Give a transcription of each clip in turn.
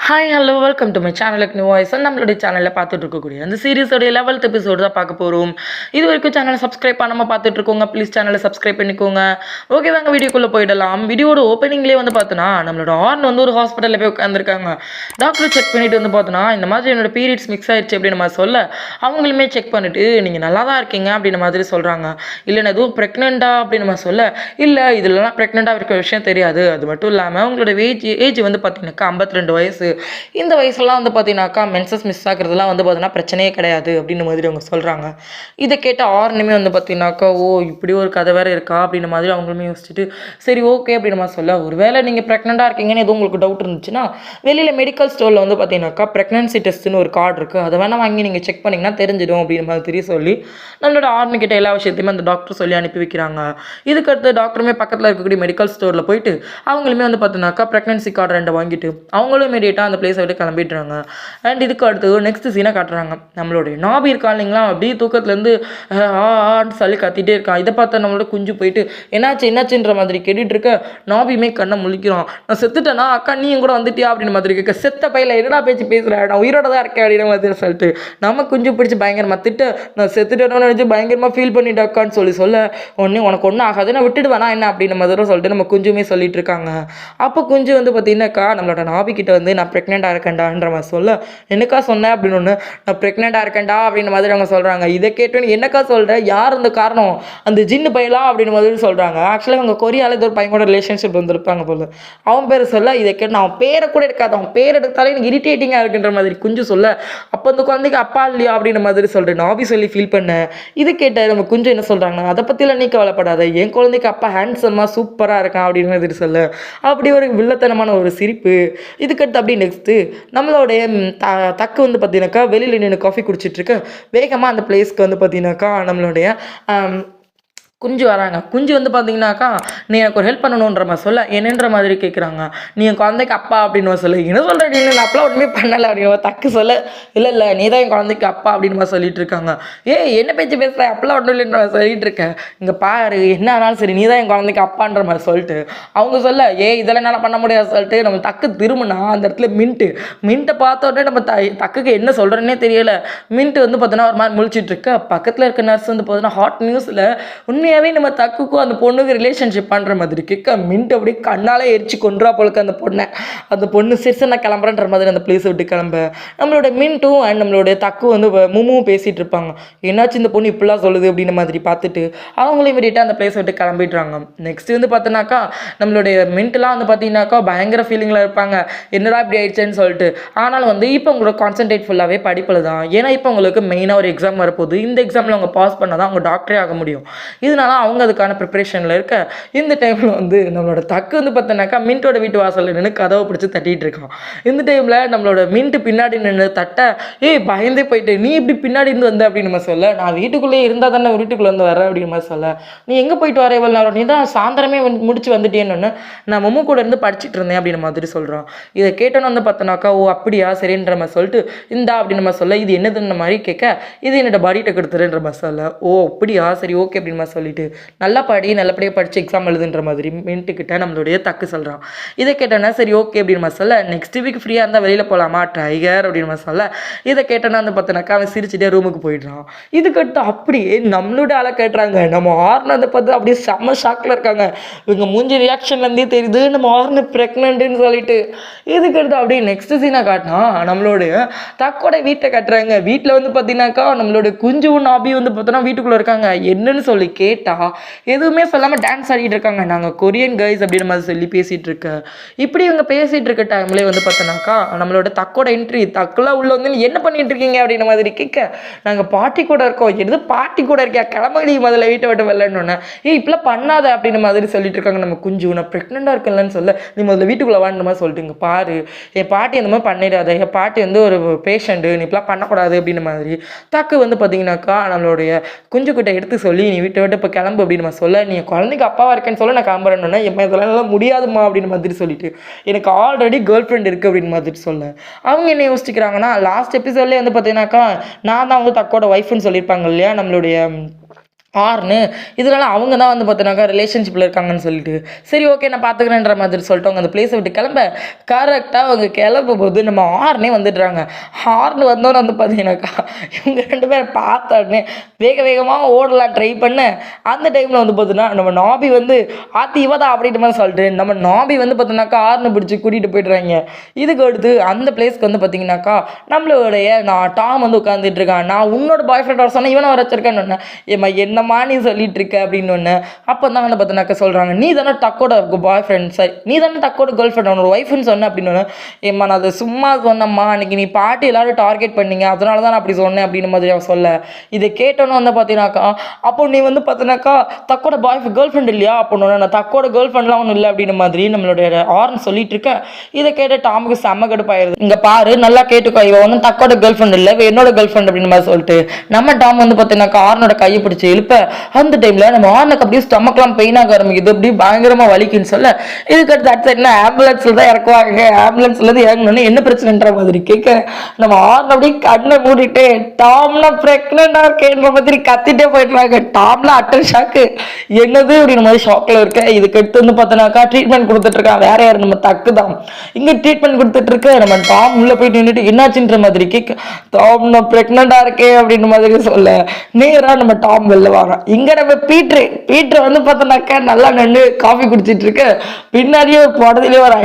Hi hello welcome to my சேனலுக்கு new voice நம்மளுடைய சேனலில் பார்த்துட்டு இருக்கக்கூடிய அந்த சீரிஸோடைய 11th எபிசோடு தான் பார்க்க போகிறோம். இது வரைக்கும் சேனலை சப்ஸ்கிரைப் பண்ணாமல் பார்த்துட்டு இருக்கோங்க, ப்ளீஸ் சேனலை சப்ஸ்கிரைப் பண்ணிக்கோங்க. ஓகே வாங்க வீடியோக்குள்ளே போயிடலாம். வீடியோட ஓப்பனிங்லேயே வந்து பார்த்தோன்னா நம்மளோட ஆர்ன் வந்து ஒரு ஹாஸ்பிட்டலில் போய் உட்காந்துருக்காங்க. டாக்டர் செக் பண்ணிட்டு வந்து பார்த்தோன்னா இந்த மாதிரி என்னோட பீரியட்ஸ் மிக்ஸ் ஆயிடுச்சு அப்படின்னு மாதிரி சொல்ல அவங்களுமே செக் பண்ணிவிட்டு நீங்கள் நல்லா தான் இருக்கீங்க அப்படின்ற மாதிரி சொல்கிறாங்க. இல்லைன்னா எதுவும் ப்ரெக்னெண்ட்டா அப்படின்னு மாதிரி சொல்ல இல்லை இதெல்லாம் ப்ரெக்னெண்ட்டாக இருக்கிற விஷயம் தெரியாது, அது மட்டும் இல்லாமல் உங்களோட ஏஜ் வந்து பார்த்தீங்கன்னாக்கா 52 வயசு, இந்த வயசுலாம் வந்து பார்த்தீங்கன்னாக்கா மென்சஸ் மிஸ் ஆகிறதுலாம் வந்து பார்த்தீங்கன்னா பிரச்சனையே கிடையாது அப்படின்னு மாதிரி அவங்க சொல்கிறாங்க. இதை கேட்ட ஆர்னுமே வந்து பார்த்தீங்கன்னாக்கா ஓ இப்படி ஒரு கதை வேறு இருக்கா அப்படின்ற மாதிரி அவங்களுமே யோசிச்சுட்டு சரி ஓகே அப்படின்னு மாதிரி சொல்ல ஒருவேளை நீங்கள் ப்ரெக்னெண்ட்டாக இருக்கீங்கன்னு எதுவும் உங்களுக்கு டவுட் இருந்துச்சுன்னா வெளியில் மெடிக்கல் ஸ்டோரில் வந்து பார்த்தீங்கன்னாக்கா ப்ரெக்னன்சி டெஸ்ட்டுன்னு ஒரு கார்டு இருக்குது, அதை வேணால் வாங்கி நீங்கள் செக் பண்ணிங்கன்னா தெரிஞ்சிடும் அப்படின்ற மாதிரி தெரிய சொல்லி நம்மளோட ஆர்னு கிட்ட எல்லா விஷயத்தையுமே அந்த டாக்டர் சொல்லி அனுப்பி வைக்கிறாங்க. இதுக்கடுத்து டாக்டருமே பக்கத்தில் இருக்கக்கூடிய மெடிக்கல் ஸ்டோரில் போயிட்டு அவங்களுமே வந்து பார்த்தீங்கன்னாக்கா ப்ரெக்னன்சி கார்டு 2 வாங்கிட்டு அவங்களும் இமீடியட்டாக அந்த பிளேஸை விட்டு கிளம்பிட்டுறாங்க. அண்ட் இதுக்கு அடுத்து நெக்ஸ்ட் சீனை காட்டுறாங்க. நம்மளுடைய நாபி இருக்கா இல்லைங்களா, அப்படியே தூக்கத்துலேருந்து ஆன்னு சொல்லி கத்திட்டே இருக்கான். இதை பார்த்தா நம்மளோட குஞ்சு போயிட்டு என்னாச்சுன்ற மாதிரி கேட்டுட்டு இருக்க நாபியுமே கண்ணை முழிக்கிறான். நான் செத்துட்டேனா அக்கா நீ கூட வந்துட்டியா அப்படின்னு மாதிரி கேட்க செத்த பையில என்னடா பேச்சு பேசுகிறேன், நான் உயிரோட தான் இருக்கேன் அப்படின்ற மாதிரி சொல்லிட்டு நம்ம குஞ்சு பிடிச்சி பயங்கரமாக திட்டு நான் செத்துட்டேன்னு நினச்சி பயங்கரமாக ஃபீல் பண்ணிட்டு அக்கான்னு சொல்ல உனக்கு ஒன்றும் ஆகாது நான் விட்டுட்டு வேணா என்ன அப்படின்ற மாதிரி சொல்லிட்டு நம்ம குஞ்சுமே சொல்லிட்டு இருக்காங்க. அப்போ குஞ்சு வந்து பார்த்தீங்கன்னாக்கா நம்மளோட நாபி கிட்ட வந்து நான் ப்ரெக்னெண்ட்டாக இருக்கேன்டான்ற மாதிரி சொல்ல என்னக்கா சொன்னேன் அப்படின்னு ஒன்று நான் ப்ரெக்னெண்ட்டாக இருக்கேன்டா அப்படின்ற மாதிரி அவங்க சொல்கிறாங்க. இதை கேட்டோன்னு என்னக்கா சொல்கிறேன் யார் அந்த காரணம் அந்த ஜின்னு பையலாம் அப்படின்ற மாதிரி சொல்கிறாங்க. ஆக்சுவலாக அவங்க கொரியாவில் ஏதோ ஒரு பையனோட ரிலேஷன்ஷிப் வந்துருப்பாங்க போல. அவன் பேர் சொல்ல இதை கேட்டு நான் அவன் பேரை கூட எடுக்காது, அவன் பேர் எடுத்தாலே எனக்கு இரிட்டேட்டிங்காக இருக்குன்ற மாதிரி குஞ்சு சொல்ல அப்போ அந்த குழந்தைக்கு அப்பா இல்லையா அப்படின்ற மாதிரி சொல்கிறேன் நாபி சொல்லி ஃபீல் பண்ணேன். இது கேட்ட நம்ம குஞ்சு என்ன சொல்கிறாங்கன்னா அதை பற்றிலாம் நீ கவலைப்படாத, என் குழந்தைக்கு அப்பா ஹேண்ட்ஸமாக சூப்பராக இருக்கான் அப்படின்னு மாதிரி சொல்ல அப்படி ஒரு வில்லத்தனமான ஒரு சிரிப்பு. இதுக்கடுத்து அப்படி நெக்ஸ்ட்டு நம்மளுடைய தக்கு வந்து பார்த்தீங்கன்னாக்கா வெளியில் நின்று காஃபி குடிச்சிட்ருக்கு. வேகமாக அந்த பிளேஸ்க்கு வந்து பார்த்தீங்கன்னாக்கா நம்மளுடைய குஞ்சு வராங்க. குஞ்சு வந்து பார்த்தீங்கன்னாக்கா நீ எனக்கு ஒரு ஹெல்ப் பண்ணணுன்ற மாதிரி சொல்ல என்னன்ற மாதிரி கேட்குறாங்க. நீ என் குழந்தைக்கு அப்பா அப்படின்னு சொல்ல என்ன சொல்கிற நீ நான் அப்பெல்லாம் ஒன்றுமே பண்ணலை அப்படின்னு தக்கு சொல்ல இல்லை நீ தான் என் குழந்தைக்கு அப்பா அப்படின்னு மாதிரி சொல்லிட்டு இருக்காங்க. என்ன பேச்சு பேசுகிற அப்பெல்லாம் ஒன்றும் இல்லைன்ற சொல்லிட்டு இருக்கேன், இங்கே பாரு என்ன ஆனாலும் சரி நீ தான் என் குழந்தைக்கு அப்பான்ற மாதிரி சொல்லிட்டு அவங்க சொல்ல இதெல்லாம் என்னால் பண்ண முடியாது சொல்லிட்டு நம்ம தக்கு திரும்பினா அந்த இடத்துல மின்ட்டை பார்த்த உடனே நம்ம தக்குக்கு என்ன சொல்கிறேன்னே தெரியலை. மின்ட்டு வந்து பார்த்தோன்னா ஒரு மாதிரி முழிச்சிட்டு இருக்க. பக்கத்தில் இருக்க நர்ஸ் வந்து பார்த்தோன்னா ஹாட் நியூஸில் உண்மையாகவே நம்ம தக்குக்கும் அந்த பொண்ணுக்கு ரிலேஷன்ஷிப் பண்ணுற மாதிரி கேட்க மின்ட்டு அப்படியே கண்ணாலே எரிச்சு கொன்றா போலுக்கு அந்த பொண்ணு சிறுசை நான் கிளம்புறன்ற மாதிரி அந்த பிளேஸை விட்டு கிளம்ப நம்மளோட மின்ட்டும் அண்ட் நம்மளுடைய தக்கு வந்து மும்முவும் பேசிகிட்டு இருப்பாங்க. என்னாச்சு இந்த பொண்ணு இப்படிலாம் சொல்லுது அப்படின்ற மாதிரி பார்த்துட்டு அவங்களும் இமீடியட்டாக அந்த பிளேஸை விட்டு கிளம்பிடுறாங்க. நெக்ஸ்ட் வந்து பார்த்தோன்னாக்கா நம்மளுடைய மின்ட்லாம் வந்து பார்த்தீங்கன்னாக்கா பயங்கர ஃபீலிங்கில் இருப்பாங்க, என்னடா இப்படி ஆயிடுச்சுன்னு சொல்லிட்டு. ஆனாலும் வந்து இப்போ உங்களோட கான்சன்ட்ரேட் ஃபுல்லாகவே படிப்பில் தான். ஏன்னா இப்போ உங்களுக்கு மெயினாக ஒரு எக்ஸாம் வரப்போகுது, இந்த எக்ஸாமில் அவங்க பாஸ் பண்ணால் தான் அவங்க டாக்டரே ஆக முடியும். இதனால அவங்க அதுக்கான ப்ரிப்பரேஷனில் இருக்க இந்த டைமில் வந்து நம்மளோட தக்கு வந்து பார்த்தோன்னாக்கா மின்ட்டோட வீட்டு வாசலில் நின்று கதவை பிடிச்சி தட்டிகிட்டு இருக்கான். இந்த டைமில் நம்மளோட மின்ட்டு பின்னாடி நின்று தட்ட பயந்தே போயிட்டு நீ இப்படி பின்னாடி இருந்து வந்த அப்படின்னு நம்ம சொல்ல நான் வீட்டுக்குள்ளேயே இருந்தால் தானே வீட்டுக்குள்ளே வந்து வரேன் அப்படின்னு மாதிரி சொல்ல நீ எங்கே போயிட்டு வர இவ்வளோ நேரம், நீ தான் சாயந்தரமே முடிச்சு வந்துட்டேன்னு நான் மம்மு கூட இருந்து படிச்சுட்டு இருந்தேன் அப்படின்னு மாதிரி சொல்கிறான். இதை கேட்டோன்னு வந்து பார்த்தோன்னாக்கா ஓ அப்படியா சரின்ற மாதிரி சொல்லிட்டு இந்தா அப்படின்னு நம்ம சொல்ல இது என்னதுன்ற மாதிரி கேட்க இது என்னோட பாடிட்ட கொடுத்துருன்ற மாதிரி சொல்ல ஓ அப்படியா சரி ஓகே அப்படின்னு மாதிரி சொல்லிட்டு நல்லா நல்லபடியாக படித்து எக்ஸாம் எழுதுன்ற மாதிரி மின்ட்டுக்கிட்ட நம்மளுடைய தக்கு சொல்கிறான். இதை கேட்டோன்னா சரி ஓகே அப்படின்னு மாதிரி சொல்ல நெக்ஸ்ட் வீக் ஃப்ரீயாக இருந்தால் வெளியில் போகலாமா டைகர் அப்படின்னு மாதிரி சொல்ல இதை கேட்டோன்னா வந்து பார்த்தோன்னாக்கா அவன் சிரிச்சுட்டே ரூமுக்கு போயிடுறான். இதுக்கடுத்து அப்படியே நம்மளோட ஆளை கேட்டுறாங்க. நம்ம ஆர்னதை பார்த்து அப்படியே செம்ம ஷாக்கில் இருக்காங்க. இவங்க மூஞ்சி ரியாக்ஷன்லேருந்தே தெரியுது நம்ம ஆர்னு ப்ரெக்னென்ட்னு சொல்லிட்டு. இதுக்கடுத்து அப்படியே நெக்ஸ்ட் சீனை காட்டினா நம்மளுடைய தக்கோட வீட்டை கட்டுறாங்க. வீட்டில் வந்து பார்த்தீங்கன்னாக்கா நம்மளுடைய குஞ்சுவும் நாபியும் வந்து பார்த்தோன்னா வீட்டுக்குள்ளே இருக்காங்க. என்னன்னு சொல்லி கேட்டால் எதுவுமே சொல்லாமல் டான்ஸ் ஆடிட்டு இருக்காங்க. நாங்கள் கொரியன் கைஸ் அப்படின்ற மாதிரி சொல்லி பேசிகிட்டு இருக்க. இப்படி இவங்க பேசிகிட்டு இருக்க டைம்லேயே வந்து பார்த்தோன்னாக்கா நம்மளோட தக்கோட என்ட்ரி. தக்கெல்லாம் உள்ள வந்து என்ன பண்ணிட்டு இருக்கீங்க அப்படின்ற மாதிரி கேட்க நாங்கள் பாட்டி கூட இருக்கோம். எது பாட்டி கூட இருக்கியா கிளம்படி முதல்ல வீட்டை விட்டு வரலன்னு இப்பெல்லாம் பண்ணாத அப்படின்ற மாதிரி சொல்லிட்டு இருக்காங்க. நம்ம குஞ்சு நான் ப்ரெக்னெண்ட்டாக இருக்கலன்னு சொல்ல நீ முதல்ல வீட்டுக்குள்ளே வாங்கின மாதிரி சொல்லிட்டு இங்கே பாரு என் பாட்டி அந்த மாதிரி பண்ணிடாத, என் பாட்டி வந்து ஒரு பேஷண்ட்டு நீ இப்பெல்லாம் பண்ணக்கூடாது அப்படின்ற மாதிரி தக்கு வந்து பார்த்தீங்கன்னாக்கா நம்மளுடைய குஞ்சுக்கிட்ட எடுத்து சொல்லி நீ வீட்டை விட்டு இப்போ கிளம்பு அப்படின்னு சொல்ல நீ குழந்தைக்கு அப்பாவாக இருக்கேன்னு சொல்ல நான் கிளம்புறேன்னு இதெல்லாம் முடியாதுமா அப்படின்னு மாதிரி சொல்லிட்டு எனக்கு ஆல்ரெடி கேர்ள் ஃப்ரெண்ட் இருக்குது அப்படின்னு மாதிரி சொல்ல அவங்க என்ன யோசிச்சுக்கிறாங்கன்னா லாஸ்ட் எபிசோட்லேயே வந்து பார்த்தீங்கன்னாக்கா நான் தான் அவங்க தக்கோட ஒய்ஃப்னு சொல்லியிருப்பாங்க இல்லையா நம்மளுடைய ஆர்னு இதனால அவங்க தான் வந்து பார்த்தீங்கன்னாக்கா ரிலேஷன்ஷிப்பில் இருக்காங்கன்னு சொல்லிட்டு சரி ஓகே நான் பார்த்துக்கிறேன்ற மாதிரி சொல்லிட்டு அவங்க அந்த பிளேஸை விட்டு கிளம்ப கரெக்டாக அவங்க கிளம்பும் போது நம்ம ஆர்னே வந்துடுறாங்க. ஹார்ன் வந்தோன்னு வந்து பார்த்தீங்கன்னாக்கா இவங்க 2 பேரும் பார்த்த வேக வேகமாக ஓடலாம் ட்ரை பண்ண அந்த டைமில் வந்து பார்த்தீங்கன்னா நம்ம நாபி வந்து ஆத்தி இவதா அப்படின்ற மாதிரி சொல்லிட்டு நம்ம நாபி வந்து பார்த்தீங்கன்னாக்கா ஆர்னு பிடிச்சி கூட்டிகிட்டு போய்ட்றாங்க. இதுக்கு அடுத்து அந்த பிளேஸ்க்கு வந்து பார்த்தீங்கன்னாக்கா நம்மளுடைய நான் டாம் வந்து உட்காந்துட்டு இருக்கான். நான் உன்னோட பாய் ஃப்ரெண்ட் வர சொன்னேன், இவனை வர வச்சிருக்கேன்னு ஏமா என்னம்மா நீ சொல்லிட்டு இருக்க அப்படின்னு ஒன்று. அப்போ தான் வந்து பார்த்தீங்கன்னாக்கா சொல்கிறாங்க, நீ தானே டக்கோட பாய் ஃப்ரெண்ட், சரி நீ தானே டக்கோட கேர்ள் ஃப்ரெண்ட் அவனோட ஒய்ஃப்னு சொன்னேன் அப்படின்னு. ஏம்மா நான் அதை சும்மா சொன்னம்மா, அன்றைக்கி நீ பாட்டி எல்லாரும் டார்கெட் பண்ணீங்க, அதனால தான் நான் அப்படி சொன்னேன் அப்படின்னு மாதிரி அவன் சொல்ல. இதை கேட்டோன்னு வந்து பார்த்தீங்கன்னாக்கா அப்போ நீ வந்து பார்த்தீங்கன்னாக்கா தக்கோட கேர்ள் ஃப்ரெண்ட் இல்லையா அப்படின்னு நான் தக்கோட கேர்ள் ஃப்ரெண்ட்லாம் ஒன்றும் இல்லை அப்படின்னு மாதிரி நம்மளுடைய ஆர்னு சொல்லிட்டு இருக்கேன். இதை கேட்ட டாமுக்கு செம்ம கடுப்பாயிருது. இங்கே பாரு நல்லா கேட்டுக்கோ, இவன் ஒன்றும் தக்கோட கேர்ள் ஃப்ரெண்ட் இல்லை, என்னோட கேர்ள் ஃப்ரெண்ட் அப்படின்னு மாதிரி சொல்லிட்டு நம்ம டாம் வந்து பார்த்தீங்கன்னாக்கா ஆர்னோட கையை பிடிச்சி எழுப்ப அந்த டைம்ல நம்ம ஆர்னுக்கு அப்படியே ஸ்டமக்லாம் பெயின் ஆக ஆரம்பிக்குது, அப்படியே பயங்கரமா வலிக்குன்னு சொல்ல இதுக்கு அடுத்து என்ன ஆம்புலன்ஸ்ல தான் இறக்குவாங்க, ஆம்புலன்ஸ்ல இருந்து இறங்கணும்னு என்ன பிரச்சனைன்ற மாதிரி கேட்க நம்ம ஆர்ன் அப்படியே கண்ணை மூடிட்டு டாம்ல பிரெக்னண்டா இருக்கேன்ற மாதிரி கத்திட்டே போயிடுறாங்க. டாம்ல அட்டர் ஷாக்கு என்னது அப்படின்னு மாதிரி ஷாக்ல இருக்க. இதுக்கு அடுத்து வந்து பார்த்தோன்னாக்கா ட்ரீட்மெண்ட் கொடுத்துட்டு இருக்கான் வேற யாரு நம்ம தக்கு தான் இங்க ட்ரீட்மெண்ட் கொடுத்துட்டு இருக்க. நம்ம டாம் உள்ள போயிட்டு நின்றுட்டு என்னாச்சுன்ற மாதிரி கேட்க டாம் நான் பிரெக்னண்டா இருக்கேன் அப்படின்னு மாதிரி சொல்ல நேரா நம்ம டாம் வெளில வரோம். இங்க நம்ம பீட்ரு வந்து பார்த்தோன்னாக்கா நல்லா நின்று காஃபி குடிச்சிட்டு இருக்கு. பின்னாடியே ஒரு படத்துலயே ஒரு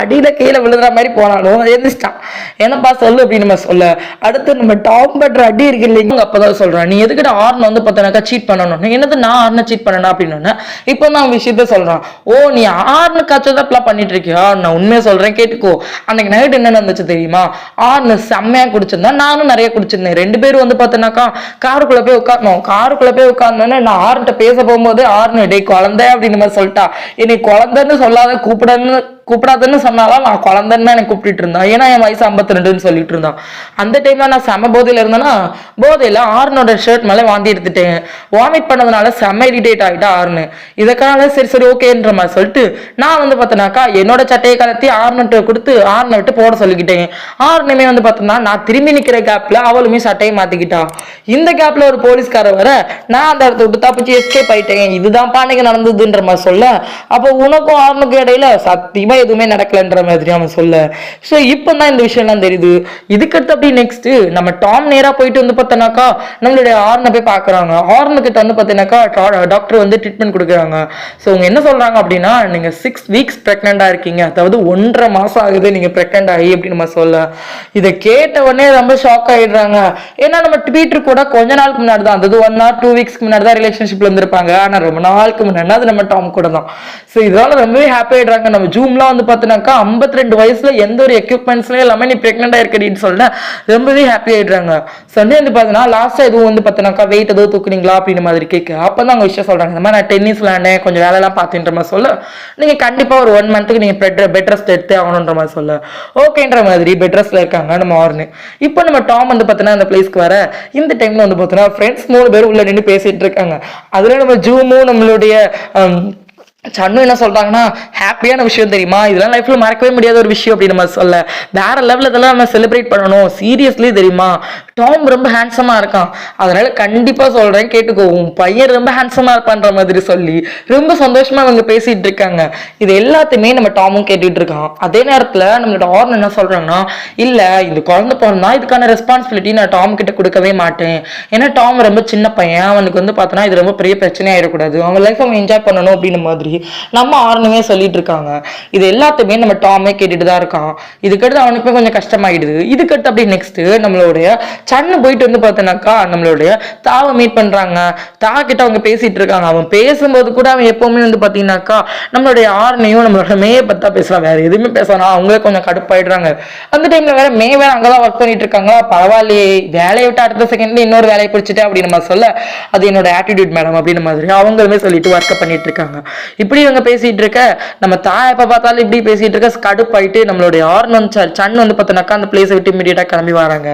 அடியில கீழே விழுற மாதிரி போனாலும் எழுந்திரிச்சிட்டான். என்னப்பா சொல்லு அப்படின்னு நம்ம சொல்ல அடுத்து நம்ம டாம் பண்ற அடி இருக்கு இல்லைங்க. அப்பதான் சொல்றான், நீ எதுக்கிட்ட ஆர்ன் வந்து பார்த்தோன்னாக்கா சீட் பண்ணணும், என்னது நான் ஆர்னை சீட் பண்ணனா அப்படின்னு. இப்போ நான் விஷயத்த சொல்றான், ஓ நீ ஆர்னு காய்ச்சதான் பிளான் பண்ணிட்டு இருக்கியா, நான் உண்மையை சொல்றேன் கேட்டுக்கோ. அன்னைக்கு நைட் என்ன நடந்துச்சு தெரியுமா, ஆர்னு செம்மையா குடிச்சிருந்தா நானும் நிறைய குடிச்சிருந்தேன். 2 பேரும் வந்து பார்த்தோன்னாக்கா காருக்குள்ள போய் உட்கார்ந்தோன்னே நான் ஆர்ன்ட்ட பேச போகும்போது ஆர்னு டே குழந்தை அப்படின்னு மாதிரி சொல்லிட்டா. என்னை குழந்தைன்னு சொல்லாத கூப்பிடாதுன்னு சொன்னாலும் நான் குழந்தைன்னு எனக்கு கூப்பிட்டு இருந்தான். ஏன்னா என் வயசு 52ன்னு சொல்லிட்டு இருந்தான். அந்த டைம்ல நான் செம போதையில இருந்தேன்னா போதையில ஆர்னோட ஷர்ட் மேலே வாந்தி எடுத்துட்டேன். வாமிட் பண்ணதுனால செம்ம இரிட்டேட் ஆகிட்டா ஆர்னு. இதுக்காக சரி ஓகேன்ற மாதிரி சொல்லிட்டு நான் வந்து பார்த்தோன்னாக்கா என்னோட சட்டையை கலத்தி ஆர்னட்டு கொடுத்து ஆர்னை விட்டு போட சொல்லிக்கிட்டேன். ஆர்னுமே வந்து பார்த்தோம்னா நான் திரும்பி நிற்கிற கேப்ல அவளுமே சட்டையை மாத்திக்கிட்டா. இந்த கேப்ல ஒரு போலீஸ்கார வர நான் அந்த இடத்த விட்டு தப்பிச்சு எஸ்கேப் ஆயிட்டேன். இதுதான் பானைக்கு நடந்ததுன்ற மாதிரி சொல்ல அப்போ உனக்கும் ஆர்னுக்கும் இடையில சத்தியமா எதுவுமே நடக்கலன்ற மாதிரி அவன் சொல்ல. ஸோ இப்போ தான் இந்த விஷயம்லாம் தெரியுது. இதுக்கடுத்து அப்படி நெக்ஸ்ட் நம்ம டாம் நேரா போயிட்டு வந்து பார்த்தோன்னாக்கா நம்மளுடைய ஆர்னை போய் பார்க்குறாங்க. ஆர்னுக்கிட்ட வந்து பார்த்தீங்கன்னாக்கா டாக்டர் வந்து ட்ரீட்மெண்ட் கொடுக்குறாங்க. ஸோ அவங்க என்ன சொல்றாங்க அப்படின்னா, நீங்க 6 வீக்ஸ் பிரெக்னண்டா இருக்கீங்க, அதாவது 1.5 மாசம் ஆகுது நீங்க பிரெக்னண்ட் ஆகி அப்படின்னு நம்ம சொல்ல. இதை கேட்ட உடனே ரொம்ப ஷாக் ஆயிடுறாங்க. ஏன்னா நம்ம ட்வீட்டர் கூட கொஞ்ச நாளுக்கு முன்னாடி தான், அதாவது 1 or 2 வீக்ஸ்க்கு முன்னாடி தான் ரிலேஷன்ஷிப்ல இருந்திருப்பாங்க. ஆனா ரொம்ப நாளுக்கு முன்னாடி அது நம்ம டாம் கூட தான். ஸோ இதனால ரொம்பவே ஹாப்பி ஆயிடுறாங்க. நம்ம ஜூம்லாம் வந்து பார்த்தீங்கன்னாக்கா 52 வயசுல எந்த ஒரு எக்யூப்மெண்ட்ஸ்லயும் எல்லாமே நீ பிரெக்னண்டா இருக்கடின்னு சொல்ல ரொம்பவே ஹாப்பி ஆயிடுறாங்க. சண்டே வந்து பார்த்தீங்கன்னா லாஸ்டா எதுவும் வந்து பார்த்தீங்கன்னாக்கா வெயிட் எதுவும் தூக்குனீங்களா அப்படின்னு மாதிரி கேட்க அப்பதான் அவங்க விஷயம் சொல்றாங்க, இந்த மாதிரி நான் டென்னிஸ் விளையாண்டேன், கொஞ்சம் வேலையெல்லாம் பார்த்துன்ற மாதிரி சொல்ல நீங்க கண்டிப்பா ஒரு 1 மந்த்துக்கு நீங்க பெட் ரெஸ்ட் எடுத்து ஆகணுன்ற மாதிரி சொல்ல ஓகேன்ற மாதிரி பெட் ரெஸ்ட்ல இருக்காங்க நம்ம ஆர்னு. இப்போ நம்ம டாம் வந்து பார்த்தீங்கன்னா அந்த பிளேஸ்க்கு வர இந்த டைம்ல வந்து பார்த்தீங்கன்னா ஃப்ரெண்ட்ஸ் 3 பேர் உள்ள நின்று பேசிட்டு இருக்காங்க. அதுல நம்ம ஜூமும் நம்மளுடைய சன்னு என்ன சொல்றாங்கன்னா, ஹாப்பியான விஷயம் தெரியுமா, இதெல்லாம் லைஃப்ல மறக்கவே முடியாத ஒரு விஷயம் அப்படின்னு நம்ம சொல்ல வேற லெவலில் இதெல்லாம் நம்ம செலிப்ரேட் பண்ணணும். சீரியஸ்லி தெரியுமா, டாம் ரொம்ப ஹேண்ட்ஸமா இருக்கான், அதனால கண்டிப்பா சொல்றேன் கேட்டுக்கோ, உன் பையன் ரொம்ப ஹேண்ட்ஸமா இருப்பான்ற மாதிரி சொல்லி ரொம்ப சந்தோஷமா அவங்க பேசிட்டு இருக்காங்க. இது எல்லாத்தையுமே நம்ம டாமும் கேட்டுட்டு இருக்கான். அதே நேரத்துல நம்மளோட ஆர்ன் என்ன சொல்றாங்கன்னா, இல்ல இந்த குழந்தை பிறந்தா இதுக்கான ரெஸ்பான்சிபிலிட்டி நான் டாம் கிட்ட கொடுக்கவே மாட்டேன். ஏன்னா டாம் ரொம்ப சின்ன பையன், அவனுக்கு வந்து பார்த்தோன்னா இது ரொம்ப பெரிய பிரச்சனை ஆயிடக்கூடாது, அவன் லைஃப் அவன் என்ஜாய் பண்ணணும் அப்படின்னு மாதிரி நம்ம ஆர்னுமே சொல்லிட்டு இருக்காங்க. இது எல்லாத்தையுமே நம்ம டாமே கேட்டுட்டு தான் இருக்கான். இதுக்கடுத்து அவனுக்குமே கொஞ்சம் கஷ்டமாயிடுது. இதுக்கடுத்து அப்படி நெக்ஸ்ட் நம்மளுடைய சன்னு போயிட்டு வந்து பார்த்தோன்னாக்கா நம்மளுடைய தாவை மீட் பண்றாங்க. தா கிட்ட அவங்க பேசிட்டு இருக்காங்க. அவன் பேசும்போது கூட அவன் எப்பவுமே வந்து பார்த்தீங்கன்னாக்கா நம்மளுடைய ஆர்னையும் நம்மளோட மே பத்தா பேசுறான், வேற எதுவுமே பேசுறான். அவங்களே கொஞ்சம் கடுப்பாயிடுறாங்க. அந்த டைம்ல வேற மே வேற அங்கதான் ஒர்க் பண்ணிட்டு இருக்காங்க. பரவாயில்லையே, வேலையை விட்டு அடுத்த செகண்ட்ல இன்னொரு வேலையை பிடிச்சிட்டு அப்படின்னு நம்ம சொல்ல அது என்னோட ஆட்டிடியூட் மேடம் அப்படின்னு மாதிரி அவங்களுமே சொல்லிட்டு ஒர்க் பண்ணிட்டு இருக்காங்க. இப்படி இவங்க பேசிட்டு இருக்க நம்ம தாய் எப்ப பார்த்தாலும் இப்படி பேசிட்டு இருக்க கடுப்பாயிட்டு நம்மளுடைய ஆர்னன் சன் வந்து பார்த்தோன்னாக்கா அந்த பிளேஸை விட்டு இமீடியட்டா கிளம்பி வராங்க.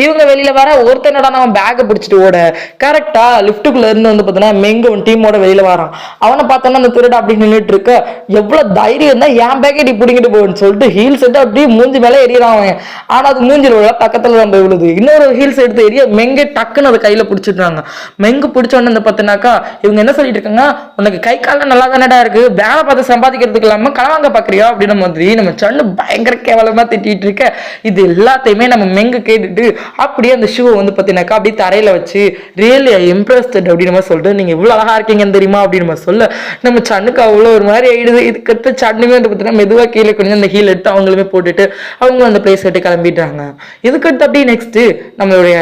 இவங்க வெளியில வர ஒருத்தனடா நம்ம பேக்கை பிடிச்சிட்டு ஓட கரெக்டா லிப்டுக்குள்ள இருந்து வந்து பார்த்தோன்னா மெங்க ஒரு டீமோட வெளியில வரான். அவனை பார்த்தோன்னா அந்த திருட அப்படி நின்றுட்டு இருக்க எவ்வளவு தைரியம் தான் என் பேக்கெட் பிடிங்கிட்டு போகுன்னு சொல்லிட்டு ஹீல்ஸ் எடுத்து அப்படியே மூஞ்சி மேலே எறியறான் அவன். ஆனா அது மூஞ்சில் விழ பக்கத்துல தான் போய் விழுது. இன்னொரு ஹீல்ஸ் எடுத்து எரிய மெங்க டக்குன்னு அதை கையில பிடிச்சிட்டாங்க. மெங்கு பிடிச்சோன்னு இந்த பார்த்தனாக்கா இவங்க என்ன சொல்லிட்டு இருக்காங்க, உனக்கு கை காலம் நல்லா தானடா இருக்கு, வேலை பார்த்து சம்பாதிக்கிறதுக்கு இல்லாம களவாங்க பாக்குறியா அப்படின்ற மாதிரி நம்ம சன்னு பயங்கர கேவலமா திட்டிட்டு இருக்க. இது எல்லாத்தையுமே நம்ம மெங்கு கேட்டுட்டு அப்படியே அந்த ஷூவை வந்து பார்த்தீங்கன்னாக்கா அப்படியே தரையில வச்சு ரியலி இம்ப்ரெஸ்ட் அப்படின்னு சொல்லிட்டு நீங்க இவ்வளவு அழகா இருக்கீங்கன்னு தெரியுமா அப்படின்னு சொல்ல நம்ம சன்னுக்கு அவ்வளோ ஒரு மாதிரி ஆயிடுது. இதுக்கடுத்து சன்னுமே வந்து பார்த்தீங்கன்னா மெதுவா கீழே கொஞ்சம் அந்த ஹீல் எடுத்து அவங்களுமே போட்டுட்டு அவங்க அந்த பிளேஸ் விட்டு கிளம்பிட்டாங்க. இதுக்கடுத்து அப்படியே நெக்ஸ்ட் நம்மளுடைய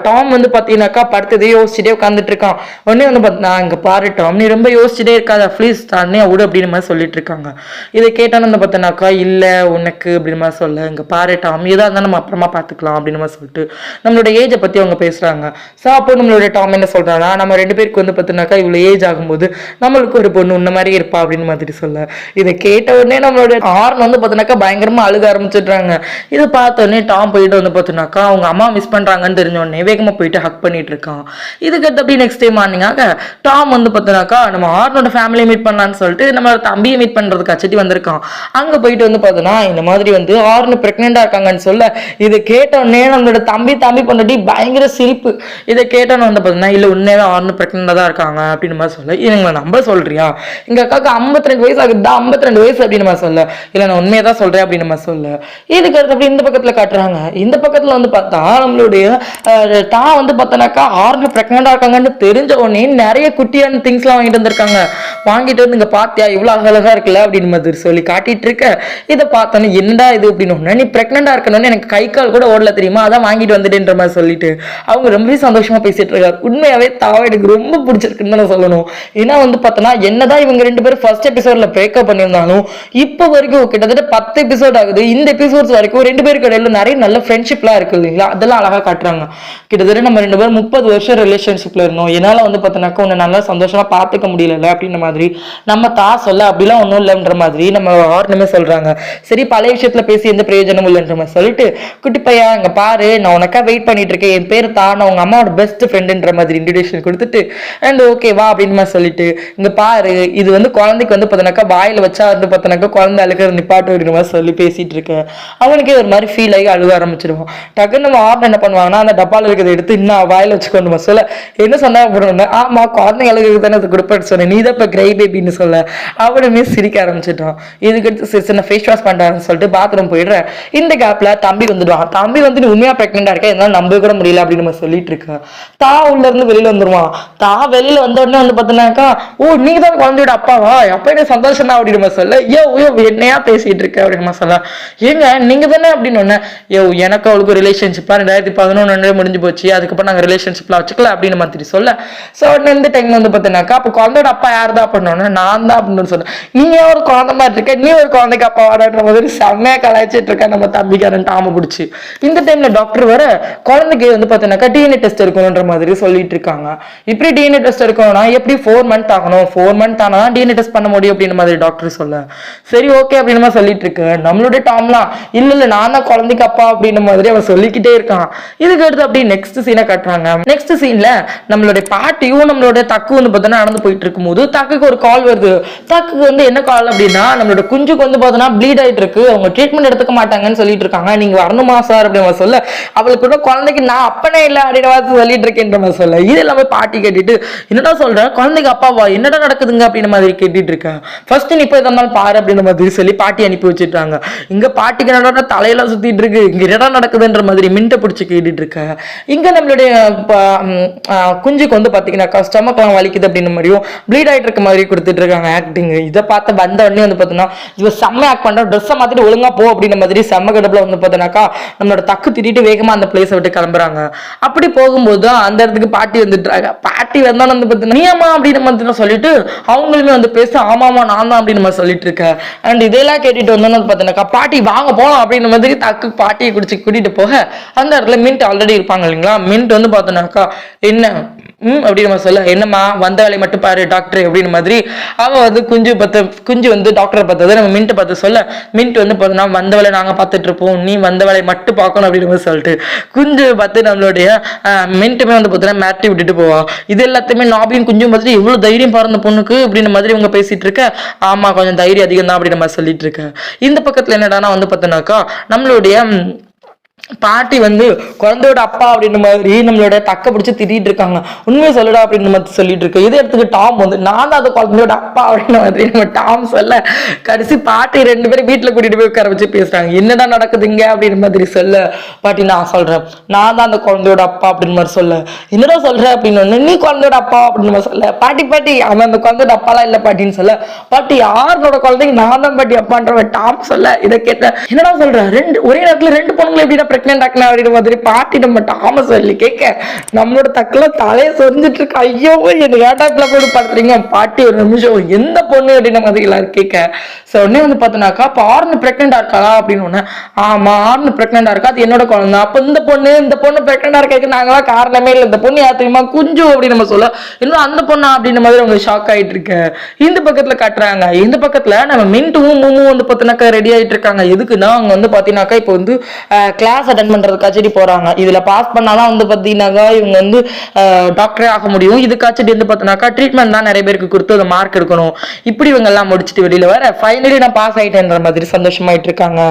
டாம் வந்து பார்த்தீங்கன்னாக்கா படுத்ததே யோசிச்சுட்டே உட்காந்துட்டு இருக்கான். உடனே வந்து பார்த்தா இங்க பாரு டாம், நீ ரொம்ப யோசிச்சுட்டே இருக்காது, ப்ளீஸ் தானே விடு அப்படின்னு மாதிரி சொல்லிட்டு இருக்காங்க. இதை கேட்டான்னு வந்து பார்த்தோன்னாக்கா இல்லை உனக்கு அப்படின்னு மாதிரி சொல்ல இங்க பாரு டாம், இதாக இருந்தால் நம்ம அப்புறமா பார்த்துக்கலாம் அப்படின்னு மாதிரி சொல்லிட்டு நம்மளோட ஏஜை பற்றி அவங்க பேசுகிறாங்க. ஸோ அப்போ நம்மளோட டாம் என்ன சொல்கிறாங்கன்னா, நம்ம 2 பேருக்கு வந்து பார்த்தோன்னாக்கா இவ்வளோ ஏஜ் ஆகும்போது நம்மளுக்கு ஒரு பொண்ணு உன்ன மாதிரி இருப்பா அப்படின்னு மாதிரி சொல்ல இதை கேட்ட உடனே நம்மளோட ஆர்ன் வந்து பார்த்தோன்னாக்கா பயங்கரமாக அழுக ஆரம்பிச்சிடுறாங்க. இதை பார்த்த உடனே டாம் போயிட்டு வந்து பார்த்தோன்னாக்கா அவங்க அம்மா மிஸ் பண்ணுறாங்கன்னு தெரிஞ்ச உடனே வேகமாக போயிட்டு ஹக் பண்ணிட்டு இருக்கான். இதுக்கடுத்து அப்படி நெக்ஸ்ட் டைம் ஆனிங்காக டாம் வந்து பார்த்தோன்னாக்கா நம்ம ஆர்னோட ஃபேமிலியை மீட் பண்ணலான்னு சொல்லிட்டு நம்ம தம்பியை மீட் பண்ணுறதுக்கு அச்சட்டி வந்திருக்கான். அங்கே போயிட்டு வந்து பார்த்தோன்னா இந்த மாதிரி வந்து ஆர்னு ப்ரெக்னெண்டாக இருக்காங்கன்னு சொல்ல இதை கேட்டோடனே நம்மளோட தம்பி பண்ணி பயங்கர சிரிப்பு. இதை கேட்டோன்னு வந்து பார்த்தோன்னா இல்லை உண்மையாக ஆர்னு ப்ரெக்னெண்டாக தான் இருக்காங்க அப்படின்னு மாதிரி சொல்ல இவங்களை நம்ப சொல்றியா, எங்க அக்காவுக்கு 52 வயசு ஆகுதா, 52 வயசு அப்படின்னு மாதிரி சொல்ல இல்லை நான் உண்மையை தான் சொல்றேன் அப்படின்னு மாதிரி சொல்ல இதுக்கு அடுத்து அப்படி இந்த பக்கத்துல காட்டுறாங்க. இந்த பக்கத்துல வந்து பார்த்தா நம்மளுடைய தான் வந்து பார்த்தோன்னாக்கா ஆர்னு ப்ரெக்னெண்டா இருக்காங்கன்னு தெரிஞ்ச உடனே நிறைய குட்டியான திங்ஸ்லாம் வாங்கிட்டு வந்திருக்காங்க. வாங்கிட்டு வந்து இங்க பாத்தியா இவ்வளவு அழகா இருக்குல்ல அப்படின்னு மாதிரி சொல்லி காட்டிட்டு இருக்க. இதை பார்த்தோன்னு என்னடா இது அப்படின்னு நீ பிரெக்னெண்டா இருக்கணும்னு எனக்கு கை கால் கூட ஓடல தெரியுமா, அதான் வாங்கிட்டு வந்துட்டேன்ற மாதிரி சொல்லிட்டு அவங்க ரொம்ப சந்தோஷமா பேசிட்டு இருக்காரு. உண்மையாவே தாவ எனக்கு ரொம்ப பிடிச்சிருக்குன்னு நான் சொல்லணும். ஏன்னா வந்து பார்த்தோன்னா என்னதான் இவங்க 2 பேரும் ஃபர்ஸ்ட் எபிசோட்ல பிரேக்கப் பண்ணியிருந்தாலும் இப்போ வரைக்கும் கிட்டத்தட்ட 10 எபிசோட் ஆகுது. இந்த எபிசோட்ஸ் வரைக்கும் 2 பேருக்கு இடையில நிறைய நல்ல ஃப்ரெண்ட்ஷிப்லாம் இருக்கு இல்லைங்களா, அதெல்லாம் அழகா காட்டுறாங்க. கிட்டத்தட்ட நம்ம 2 பேரும் 30 வருஷம் ரிலேஷன்ஷிப்ல இருந்தோம், என்னால வந்து பார்த்தோன்னாக்கா உன்னை நல்லா சந்தோஷமா பார்த்துக்க முடியல அப்படின்ற மாதிரி நம்ம சொல்ல அப்படிலாம் ஒன்றும் இல்லைன்ற மாதிரி நம்ம ஆர்னுமே சொல்றாங்க. சரி பழைய விஷயத்துல பேசி எந்த பிரயோஜனமும் இல்லைன்ற மாதிரி சொல்லிட்டு குட்டி பையா இங்க பாரு நான் உனக்கா வெயிட் பண்ணிட்டு இருக்கேன், என் பேர் நான் உங்க அம்மாவோட பெஸ்ட் ஃப்ரெண்டுன்ற மாதிரி இன்ட்ரோடக்ஷன் கொடுத்துட்டு அண்ட் ஓகேவா அப்படின்னு மாதிரி சொல்லிட்டு இங்க பாரு இது வந்து குழந்தைக்கு வந்து பார்த்தோன்னாக்கா வாயில வச்சா வந்து பார்த்தோன்னாக்கா குழந்தை அழுகிற நிப்பாட்டு அப்படின்ற மாதிரி சொல்லி பேசிட்டு இருக்கேன். அவனுக்கே ஒரு மாதிரி ஃபீல் ஆகி அழுக ஆரம்பிச்சிருவான். டக்குன்னு நம்ம ஆர்ன் என்ன பண்ணுவாங்கன்னா அந்த டப்பால இருக்கிறத எடுத்து இன்னும் வாயில வச்சுக்கொண்டு சொல்ல என்ன சொன்னா போடுறேன், ஆமா குழந்தைங்க அழுகிறது தானே அது கொடுப்பேன்னு சொன்னேன், நீ தான் இப்ப கிரை பேபின்னு சொல்ல அவனுமே சிரிக்க ஆரம்பிச்சிட்டான். இதுக்கு சின்ன ஃபேஸ் வாஷ் பண்றான்னு சொல்லிட்டு பாத்ரூம் போயிடுறேன். இந்த கேப்ல தம்பி வந்துடுவான். தம்பி வந்து நீ உண்மையா பிரெக்னெண்டா இருக்க என்னால நம்ப கூட முடியல அப்படின்னு நம்ம சொல்லிட்டு இருக்கேன். உள்ள இருந்து வெளியில வந்துருவான். வெளியில வந்த உடனே வந்து பார்த்தோன்னாக்கா ஓ நீங்க தான் குழந்தையோட அப்பாவா, அப்ப என்ன சந்தோஷம் தான் அப்படின்னு சொல்ல யோ என்னையா பேசிட்டு இருக்க அப்படின்னு சொல்ல ஏங்க நீங்க தானே அப்படின்னு ஒண்ணு யோ எனக்கு அவளுக்கு ரிலேஷன்ஷிப்லாம் 2011 முடிஞ்சு போச்சு, அதுக்கப்புறம் நாங்க ரிலேஷன்ஷிப்லாம் வச்சுக்கல அப்படின்னு மாதிரி சொல்ல ஸோ இந்த டைம் வந்து பார்த்தீங்கன்னாக்கா அப்போ குழந்தையோட அப்பா யார் தான் பண்ணோன்னு நான் தான் அப்படின்னு சொன்னேன். நீங்க ஒரு குழந்தை மாதிரி இருக்க, நீ ஒரு குழந்தைக்கு அப்பா வாடன்ற மாதிரி செம்மையா கலாய்ச்சிட்டு இருக்க நம்ம தம்பிக்காரன் டாம பிடிச்சி. இந்த டைம்ல டாக்டர் வர குழந்தைக்கு வந்து பார்த்தீங்கன்னாக்கா டிஎன்ஏ டெஸ்ட் இருக்கணும்ன்ற மாதிரி சொல்லிட்டு இருக்காங்க. இப்படி டிஎன்ஏ டெஸ்ட் இருக்கணும்னா எப்படி 4 மந்த் ஆகணும், 4 மந்த் ஆனா டிஎன்ஏ டெஸ்ட் பண்ண முடியும் அப்படின்னு மாதிரி டாக்டர் சொல்ல சரி ஓகே அப்படின்னு மாதிரி சொல்லிட்டு இருக்கு. நம்மளுடைய டாம்லாம் இல்ல நான் தான் குழந்தைக்கு அப்பா அப்படின்ற மாதிரி அவன் சொல்லிக்கிட்டே இருக்கான். இதுக்கு அடுத்து அப்படி நெக்ஸ்ட் சீனை காட்டுறாங்க. நெக்ஸ்ட் சீன்ல நம்மளுடைய பாட்டியும் நம்மளுடைய தக்கு வந்து பார்த்தோன்னா நடந்து போயிட்டு இருக்கும்போது தக்குக்கு ஒரு கால் வருது. தக்குக்கு வந்து என்ன கால் அப்படின்னா நம்மளோட குஞ்சுக்கு வந்து பார்த்தோன்னா ப்ளீட் ஆயிட்டு இருக்கு, அவங்க ட்ரீட்மெண்ட் எடுத்துக்க மாட்டாங்கன்னு சொல்லிட்டு இருக்காங்க, நீங்க வரணுமா சார் அப்படின்னு சொல்ல அவளுக்கு கூட குழந்தைக்கு நான் அப்பனே இல்லை அப்படின்னு சொல்லிட்டு இருக்கேன்ற மாதிரி சொல்ல இது எல்லாமே பாட்டி கேட்டுட்டு என்னடா சொல்றேன் குழந்தைக்கு அப்பாவா என்னடா நடக்குதுங்க அப்படின்னு மாதிரி கேட்டுட்டு இருக்கேன். ஃபர்ஸ்ட் நீ போய் இருந்தாலும் பாரு அப்படின்ற மாதிரி சொல்லி பாட்டி அனுப்பி வச்சுட்டாங்க. இங்க பாட்டிக்கு என்னடா தலையெல்லாம் சுத்திட்டு இருக்கு, இங்க என்னடா நடக்குதுன்ற மாதிரி மின்ட்ட பிடிச்சி கேட்டுட்டு இருக்க. இங்க நம்மளுடைய குஞ்சுக்கு வந்து பாத்தீங்கன்னா ஸ்டமக்லாம் வலிக்குது அப்படின்ற மாதிரியும் ப்ளீட் ஆயிட்டு இருக்க மாதிரி கொடுத்துட்டு இருக்காங்க ஆக்டிங். இதை பார்த்து வந்த உடனே வந்து பார்த்தோன்னா இவ செம்ம ஆக்ட் பண்ற, ட்ரெஸ்ஸை மாத்திட்டு ஒழுங்கா போ அப்படின்ற மாதிரி செம்ம கடப்புல வந்து பார்த்தோன்னாக்கா நம்மளோட தக்கு திட்டிட்டு வேகமா அந்த பிளேஸை விட்டு கிளம்புறாங்க. அப்படி போகும்போது அந்த இடத்துக்கு பாட்டி வந்துட்டாங்க. பாட்டி வந்தாலும் வந்து பார்த்தீங்கன்னா நீமா அப்படின்னு மாதிரி சொல்லிட்டு அவங்களுமே வந்து பேச ஆமாமா நான் தான் அப்படின்னு நம்ம சொல்லிட்டு இருக்கேன். அண்ட் இதெல்லாம் கேட்டுட்டு வந்தோன்னு பார்த்தீங்கன்னாக்கா பாட்டி வாங்க போகலாம் அப்படின்ற மாதிரி தக்கு பாட்டியை குடிச்சு கூட்டிட்டு போக அந்த இடத்துல மின்ட் ஆல்ரெடி இருப்பாங்க இல்லைங்களா. மின்ட் வந்து பார்த்தோன்னாக்கா என்ன அப்படின்னு நம்ம சொல்ல, என்னம்மா வந்த வேலையை மட்டும் பாரு டாக்டர் அப்படின்னு மாதிரி அவன் வந்து குஞ்சு வந்து டாக்டரை பார்த்தது நம்ம மின்ட்டு பார்த்து சொல்ல, மின்ட் வந்து பார்த்தோம்னா வந்த வேலை நாங்கள் பார்த்துட்டு இருப்போம், நீ வந்த வேலையை மட்டும் பார்க்கணும் அப்படின்னு சொல்லிட்டு குஞ்சு பார்த்து நம்மளுடைய மின்ட்டுமே வந்து பார்த்தோன்னா மிரட்டி விட்டுட்டு போவா. இது எல்லாத்தையுமே நாபியும் குஞ்சும் பார்த்துட்டு எவ்வளோ தைரியம் பாருந்த பொண்ணுக்கு அப்படின்ற மாதிரி இவங்க பேசிட்டு இருக்க. ஆமா கொஞ்சம் தைரியம் அதிகம் தான் அப்படின்னு நம்ம சொல்லிட்டு இருக்க. இந்த பக்கத்துல என்னடானா வந்து பார்த்தோன்னாக்கா நம்மளுடைய பாட்டி வந்து குழந்தையோட அப்பா அப்படின்ற மாதிரி நம்மளோட தக்க பிடிச்சி திட்டிட்டு இருக்காங்க. உண்மையை சொல்லடா அப்படின்னு மாதிரி சொல்லிட்டு இருக்கு. இதே இடத்துக்கு டாம் வந்து நான் தான் அந்த குழந்தையோட அப்பா அப்படின்ற மாதிரி நம்ம டாம் சொல்ல, கடைசி பாட்டி 2 பேரும் வீட்டுல கூட்டிட்டு போய் உட்கார வச்சு பேசுறாங்க. என்னடா நடக்குதுங்க அப்படின்ற மாதிரி சொல்ல, பாட்டி நான் சொல்றேன் நான் தான் அந்த குழந்தையோட அப்பா அப்படின்னு மாதிரி சொல்ல, என்னடா சொல்ற அப்படின்னு, நீ குழந்தையோட அப்பா அப்படின்னு மாதிரி சொல்ல, பாட்டி அவன் அந்த குழந்தையோட அப்பாலாம் இல்ல பாட்டின்னு சொல்ல, பாட்டி யாரோட குழந்தைங்க நான் தான் பாட்டி அப்பான்ற டாம் சொல்ல. இதை கேட்ட என்னடா சொல்ற, ஒரே நேரத்துல 2 பொண்ணுங்களை எப்படின்னா பிரெக்னென்ட் ஆக்கணும் அப்படின்ற மாதிரி பாட்டி நம்ம டாம சொல்லி கேட்க, நம்மளோட தக்கல தலையை சொரிஞ்சிட்டு இருக்கு. ஐயோ எனக்கு ஏட்டாப்ல போட்டு படுத்துறீங்க பாட்டி, ஒரு நிமிஷம் எந்த பொண்ணு அப்படின்ற மாதிரி எல்லாரும் கேட்க. ஸோ உடனே வந்து பார்த்தோன்னாக்கா இப்போ ஆர்னு பிரெக்னெண்டா இருக்காளா அப்படின்னு ஒன்று, ஆமா ஆர்னு பிரெக்னெண்டா இருக்கா, அது என்னோட குழந்தை. அப்போ இந்த பொண்ணு பிரெக்னெண்டா இருக்க நாங்களாம் காரணமே இல்லை, இந்த பொண்ணு யார் தெரியுமா குஞ்சு அப்படின்னு நம்ம சொல்ல, இன்னும் அந்த பொண்ணா அப்படின்ற மாதிரி அவங்க ஷாக் ஆயிட்டு இருக்க. இந்த பக்கத்துல காட்டுறாங்க, இந்த பக்கத்துல நம்ம மின்ட்டும் மூமும் வந்து பார்த்தோன்னாக்கா ரெடி ஆயிட்டு இருக்காங்க. எதுக்குன்னா அவங்க வந்து பார்த்தீங்கன்னாக்கா இப்போ வந்து கிளாஸ் அட்டன் பண்றதுக்காச்சடி போறாங்க. இதுல பாஸ் பண்ணாதான் வந்து பாத்தீங்கன்னாக்கா இவங்க வந்து டாக்டரே ஆக முடியும். இதுக்காச்சடி வந்து பார்த்தோன்னாக்கா ட்ரீட்மெண்ட் தான் நிறைய பேருக்கு கொடுத்து அதை மார்க் எடுக்கணும். இப்படி இவங்க எல்லாம் முடிச்சுட்டு வெளியில வர ஃபைனலி நான் பாஸ் ஆயிட்டேன்ற மாதிரி சந்தோஷமாயிட்டு இருக்காங்க.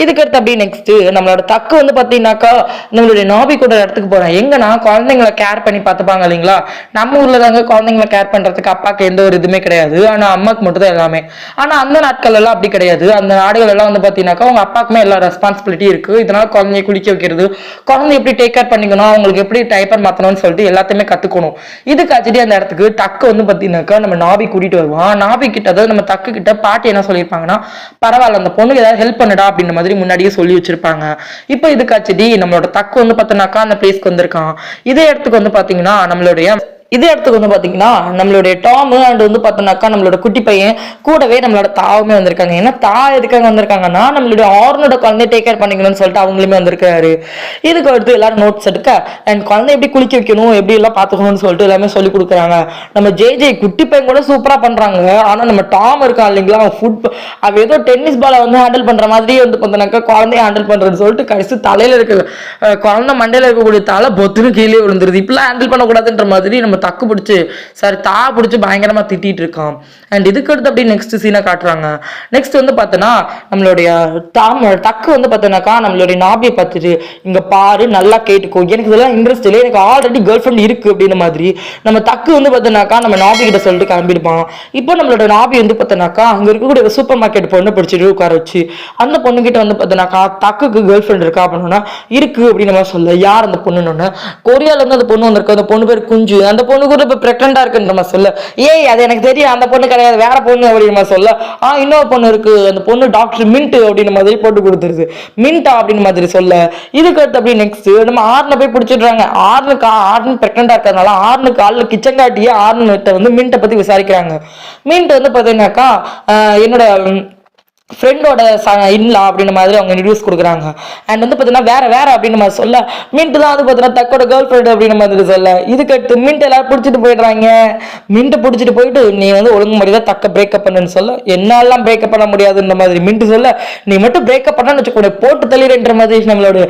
இதுக்கடுத்து அப்படியே நெக்ஸ்ட் நம்மளோட தக்கு வந்து பாத்தீங்கன்னாக்கா நம்மளுடைய நாபி கூட இடத்துக்கு போறேன். எங்கன்னா குழந்தைங்களை கேர் பண்ணி பார்த்துப்பாங்க இல்லைங்களா. நம்ம ஊர்ல தாங்க குழந்தைங்களை கேர் பண்றதுக்கு அப்பாக்கு எந்த ஒரு இதுவுமே கிடையாது, ஆனா அம்மாக்கு மட்டும் தான் எல்லாமே. ஆனா அந்த நாட்கள் எல்லாம் அப்படி கிடையாது. அந்த நாடுகள் எல்லாம் வந்து பாத்தீங்கன்னாக்கா அவங்க அப்பாக்குமே எல்லா ரெஸ்பான்சிபிலிட்டி இருக்கு. இதனால குழந்தைய குளிக்க வைக்கிறது, குழந்தை எப்படி டேக் கேர் பண்ணிக்கணும், அவங்களுக்கு எப்படி டைப்பர் மாத்தணும்னு சொல்லிட்டு எல்லாத்தையுமே கத்துக்கணும். இதுக்காச்சுட்டு அந்த இடத்துக்கு டக்கு வந்து பாத்தீங்கன்னாக்கா நம்ம நாபி கூட்டிட்டு வருவான். நாபி கிட்ட அதாவது நம்ம தக்கு கிட்ட பாட்டி என்ன சொல்லியிருப்பாங்கன்னா, பரவாயில்ல அந்த பொண்ணுக்கு ஏதாவது ஹெல்ப் பண்ணுடா அப்படின்ற மாதிரி முன்னாடியே சொல்லி வச்சிருப்பாங்க. இப்போ இதுக்காச்சுடி நம்மளோட தக்கு வந்து பார்த்தோன்னாக்கா அந்த பிளேஸ்க்கு வந்திருக்கான். இதே இடத்துக்கு வந்து பாத்தீங்கன்னா இதே இடத்துக்கு வந்து பாத்தீங்கன்னா நம்மளுடைய டாம் அண்ட் வந்து பார்த்தோம்னாக்கா நம்மளோட குட்டி பையன் கூடவே நம்மளோட தாவுமே வந்திருக்காங்க. ஏன்னா எதுக்காக வந்திருக்காங்கன்னா நம்மளுடைய ஆர்னோட குழந்தைய டேக் கேர் பண்ணிக்கணும்னு சொல்லிட்டு அவங்களுமே வந்திருக்காரு. இதுக்கு அடுத்து எல்லாரும் நோட்ஸ் எடுக்க அண்ட் குழந்தை எப்படி குளிக்க வைக்கணும், எப்படி எல்லாம் பார்த்துக்கணும்னு சொல்லிட்டு எல்லாமே சொல்லி கொடுக்குறாங்க. நம்ம ஜே குட்டி பையன் கூட சூப்பரா பண்றாங்க. ஆனா நம்ம டாம் இருக்கான் இல்லைங்களா, அவ ஏதோ டென்னிஸ் பாலை வந்து ஹேண்டில் பண்ற மாதிரி வந்து பார்த்தோம்னாக்கா குழந்தைய ஹேண்டில் பண்றதுன்னு சொல்லிட்டு கடைசி தலையில இருக்க குழந்தை மண்டையில இருக்கக்கூடிய தலை பொத்துன்னு கீழே விழுந்துருது. இப்பெல்லாம் ஹேண்டில் பண்ணக்கூடாதுன்ற மாதிரி நம்ம தக்கு பிடிச்சு பிடிச்சு பயங்கரமா திட்டிட்டு இருக்கான். அண்ட் இதுக்கு அடுத்து அப்படியே நெக்ஸ்ட் சீனை காட்டுறாங்க. நெக்ஸ்ட் வந்து பார்த்தோன்னா நம்மளுடைய தக்கு வந்து பார்த்தோன்னாக்கா நம்மளுடைய நாபியை பார்த்துட்டு, இங்க பாரு நல்லா கேட்டுக்கோ, எனக்கு இதெல்லாம் இன்ட்ரெஸ்ட் இல்லை, எனக்கு ஆல்ரெடி கேர்ள் ஃப்ரெண்ட் இருக்கு அப்படின்ற மாதிரி நம்ம தக்கு வந்து பார்த்தோன்னாக்கா நம்ம நாபி கிட்ட சொல்லிட்டு கிளம்பிடுப்பான். இப்போ நம்மளோட நாபி வந்து பார்த்தோன்னாக்கா அங்க இருக்கக்கூடிய சூப்பர் மார்க்கெட் பொண்ணு பிடிச்சிட்டு உட்கார வச்சு அந்த பொண்ணு கிட்ட வந்து பார்த்தோன்னாக்கா தக்குக்கு கேர்ள் ஃப்ரெண்ட் இருக்கா அப்படின்னா இருக்கு அப்படின்னு நம்ம சொல்ல, யார் அந்த பொண்ணுன்னு, கொரியால இருந்து அந்த பொண்ணு வந்திருக்கு, அந்த பொண்ணு பேர் குஞ்சு, அந்த பொண்ணு கூட இப்ப பிரெக்னண்டா இருக்குன்ற மாதிரி சொல்ல, ஏய் அது எனக்கு தெரியும் அந்த பொண்ணு கிடையாது வேற பொண்ணு அப்படின்னு சொல்ல, இன்னொரு பொண்ணு இருக்கு அந்த பொண்ணு டாக்டர் மின்ட் அப்படின்னு மாதிரி போட்டு கொடுத்துருது, மின்டா அப்படின்னு மாதிரி சொல்ல. இதுக்கு அடுத்து அப்படி நெக்ஸ்ட் நம்ம ஆர்ன போய் பிடிச்சிடுறாங்க. ஆர்னு பிரெக்னண்டா இருக்கிறதுனால ஆர்னுக்கு ஆள்ல கிச்சன் காட்டியே ஆர்னுட்ட வந்து மின்ட்டை பத்தி விசாரிக்கிறாங்க. மின்ட் வந்து பாத்தீங்கன்னாக்கா என்னோட ஃப்ரெண்டோட இன்லா அப்படின்ற மாதிரி அவங்க நியூஸ் கொடுக்குறாங்க. அண்ட் வந்து பார்த்தீங்கன்னா வேற அப்படின்னு மாதிரி சொல்ல, மின்ட் தான் வந்து பார்த்தீங்கன்னா தக்கோட கேர்ள் ஃப்ரெண்ட் அப்படின்ற மாதிரி சொல்ல. இதுக்கடுத்து மின்ட் எல்லாரும் பிடிச்சிட்டு போயிடுறாங்க. மின்ட் பிடிச்சிட்டு போயிட்டு நீ வந்து ஒழுங்கு மாதிரி தான் தக்க பிரேக்கப் பண்ணுன்னு சொல்ல, என்னாலாம் பிரேக்கப் பண்ண முடியாதுன்ற மாதிரி மின்ட் சொல்ல, நீ மட்டும் பிரேக்கப் பண்ணான்னு வச்சுக்கோங்க போட்டு தள்ளிடுன்ற மாதிரி நம்மளோட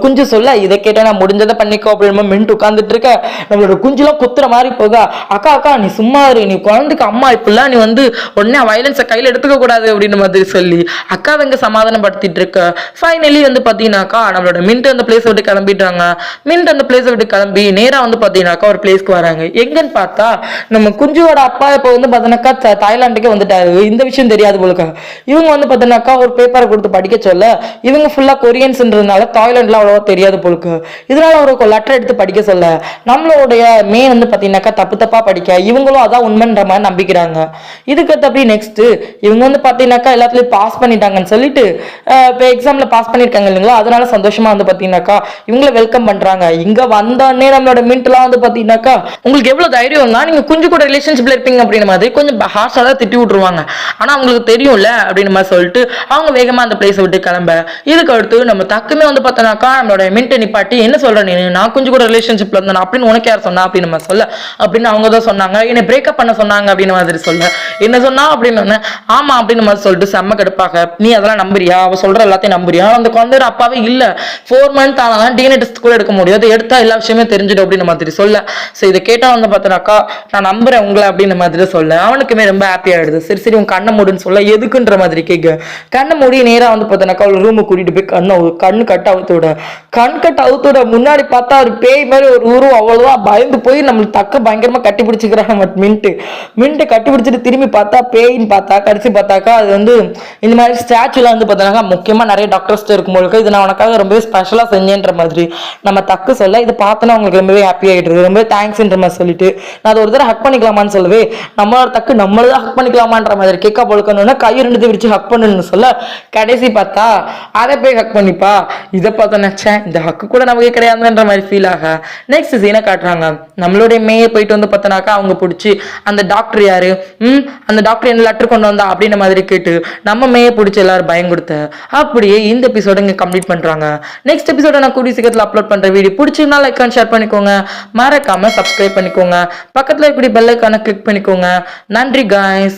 குஞ்சு சொல்ல, இதை கேட்டால் நான் முடிஞ்சதை பண்ணிக்கோ அப்படின்னு மின்ட் உட்காந்துட்டு இருக்க. நம்மளோட குஞ்சுலாம் குத்துற மாதிரி போக, அக்கா நீ சும்மா இரு, நீ குழந்தைக்கு அம்மா இப்பெல்லாம் நீ வந்து உடனே வயலன்ஸை கையில் எடுத்துக்க கூடாது அப்படின்ற மாதிரி சொல்லி அக்கா வெங்க சமாதானப்படுத்திட்டு இருக்க. ஃபைனலி வந்து பாத்தீங்கன்னாக்கா நம்மளோட மின்ட் அந்த பிளேஸ் விட்டு கிளம்பிட்டாங்க. மின்ட் அந்த பிளேஸ் விட்டு கிளம்பி நேரா வந்து பாத்தீங்கன்னாக்கா ஒரு பிளேஸ்க்கு வராங்க. எங்கன்னு பார்த்தா நம்ம குஞ்சுவோட அப்பா இப்போ வந்து பாத்தீங்கன்னாக்கா தாய்லாந்துக்கே வந்துட்டாரு. இந்த விஷயம் தெரியாது போலுக்க. இவங்க வந்து பாத்தீங்கன்னாக்கா ஒரு பேப்பரை கொடுத்து படிக்க சொல்ல, இவங்க ஃபுல்லா கொரியன்ஸ்ன்றதுனால தாய்லாந்துல அவ்வளவா தெரியாது போலுக்கு. இதனால ஒரு லெட்டர் எடுத்து படிக்க சொல்ல, நம்மளுடைய மெயின் வந்து பாத்தீங்கன்னாக்கா தப்பா படிக்க, இவங்களும் அதான் உண்மைன்ற மாதிரி நம்பிக்கிறாங்க. இதுக்கு அப்படி நெக்ஸ்ட் இவங்க வந்து பாத்தீங்கன்னாக்கா எல்லாத்தையும் எல்லாத்துலயும் பாஸ் பண்ணிட்டாங்கன்னு சொல்லிட்டு இப்போ எக்ஸாம்ல பாஸ் பண்ணிருக்காங்க இல்லைங்களா, அதனால சந்தோஷமா வந்து பாத்தீங்கன்னாக்கா இவங்கள வெல்கம் பண்றாங்க. இங்க வந்தோடனே நம்மளோட மின்ட்லாம் வந்து பாத்தீங்கன்னாக்கா உங்களுக்கு எவ்வளவு தைரியம் தான், நீங்க கொஞ்சம் கூட ரிலேஷன்ஷிப்ல இருப்பீங்க அப்படின்ற மாதிரி கொஞ்சம் ஹார்ஷா தான் திட்டி விட்டுருவாங்க. ஆனா அவங்களுக்கு தெரியும்ல அப்படின்னு மாதிரி சொல்லிட்டு அவங்க வேகமா அந்த பிளேஸை விட்டு கிளம்ப. இதுக்கு அடுத்து நம்ம தக்குமே வந்து பார்த்தோன்னாக்கா நம்மளோட மின்ட்டை நிப்பாட்டி என்ன சொல்றேன் நீ, நான் கொஞ்சம் கூட ரிலேஷன்ஷிப்ல இருந்தேன் அப்படின்னு உனக்கு யார் சொன்னா அப்படின்னு நம்ம சொல்ல, அப்படின்னு அவங்க தான் சொன்னாங்க என்னை பிரேக்கப் பண்ண சொன்னாங்க அப்படின்னு மாதிரி சொல்ல, என்ன சொன்னா அப்படின்னு ஆமா அப்படின்னு மாதிரி சொல்லிட்டு செம்ம கடுப்பாக, நீ அதெல்லாம் நம்புறியா, அவ சொல்ற எல்லாத்தையும் நம்புறியா, அந்த குழந்தையோட அப்பாவே இல்ல 4 months ஆனாதான் டிஎன்ஏ டெஸ்ட் கூட எடுக்க முடியும், அதை எடுத்தா எல்லா விஷயமே தெரிஞ்சிடும் அப்படின்னு மாதிரி சொல்ல. சரி இதை கேட்டா வந்து பார்த்தோன்னாக்கா நான் நம்புறேன் உங்களை அப்படின்னு மாதிரி சொல்ல, அவனுக்குமே ரொம்ப ஹாப்பி ஆயிடுது. சரி சரி உன் கண்ணை மூடுன்னு சொல்ல, எதுக்குன்ற மாதிரி கேட்க கண்ணை மூடி நேரா வந்து பார்த்தோன்னாக்கா அவள் ரூமுக்கு கூட்டிட்டு போய் கண்ணு கட்ட அவுத்து விட, கண் கட்ட அவுத்து விட முன்னாடி பார்த்தா ஒரு பேய் மாதிரி ஒரு உருவம், அவ்வளவுதான் பயந்து போய் நம்மளுக்கு தக்க பயங்கரமா கட்டி பிடிச்சிக்கிறாங்க. மின்ட்டு கட்டி பிடிச்சிட்டு திரும்பி பார்த்தா பேயின்னு பார்த்தா கடைசி பார்த்தாக்கா அது வந்து இந்த மாதிரி ஸ்டாச்சுலாம் வந்து பார்த்தோன்னாக்கா முக்கியமா நிறைய டாக்டர்ஸ் இருக்கும்போது இது நான் உனக்காக ரொம்பவே ஸ்பெஷலா செஞ்சேன்ற மாதிரி நம்ம தக்கு சொல்ல, இதை பார்த்தோன்னா அவங்களுக்கு ரொம்பவே ஹாப்பி ஆகிடுது, ரொம்ப தேங்க்ஸ்ன்ற மாதிரி சொல்லிட்டு நான் அதை ஒரு தடவை ஹக் பண்ணிக்கலாமான்னு சொல்லவே நம்மளோட தக்கு நம்மளதான் ஹக் பண்ணிக்கலாமான்ற மாதிரி கேட்க பொழுக்கணும்னா கை 2 விரிச்சு ஹக் பண்ணுன்னு சொல்ல, கடைசி பார்த்தா அதை போய் ஹக் பண்ணிப்பா. இதை பார்த்தா நினைச்சேன் இந்த ஹக்கு கூட நமக்கு கிடையாதுன்ற மாதிரி ஃபீல் ஆக நெக்ஸ்ட் சீனை காட்டுறாங்க. நம்மளுடைய மேயே போயிட்டு வந்து பார்த்தனாக்கா அவங்க பிடிச்சி அந்த டாக்டர் யாரு, அந்த டாக்டர் என்ன லெட்டர் கொண்டு வந்தா அப்படின்ற மாதிரி கேட்டு நம்ம மேயே பிடிச்சி எல்லாரும் பயம் கொடுத்த அப்படியே இந்த எபிசோட இங்க கம்ப்ளீட் பண்றாங்க. நெக்ஸ்ட் எபிசோட நான் கூடிய சீக்கிரத்தில் அப்லோட் பண்ற வீடியோ பிடிச்சிருந்தா லைக் அண்ட் ஷேர் பண்ணிக்கோங்க, மறக்காம சப்ஸ்கிரைப் பண்ணிக்கோங்க, பக்கத்துல இப்படி பெல் ஐகானை கிளிக் பண்ணிக்கோங்க. நன்றி guys.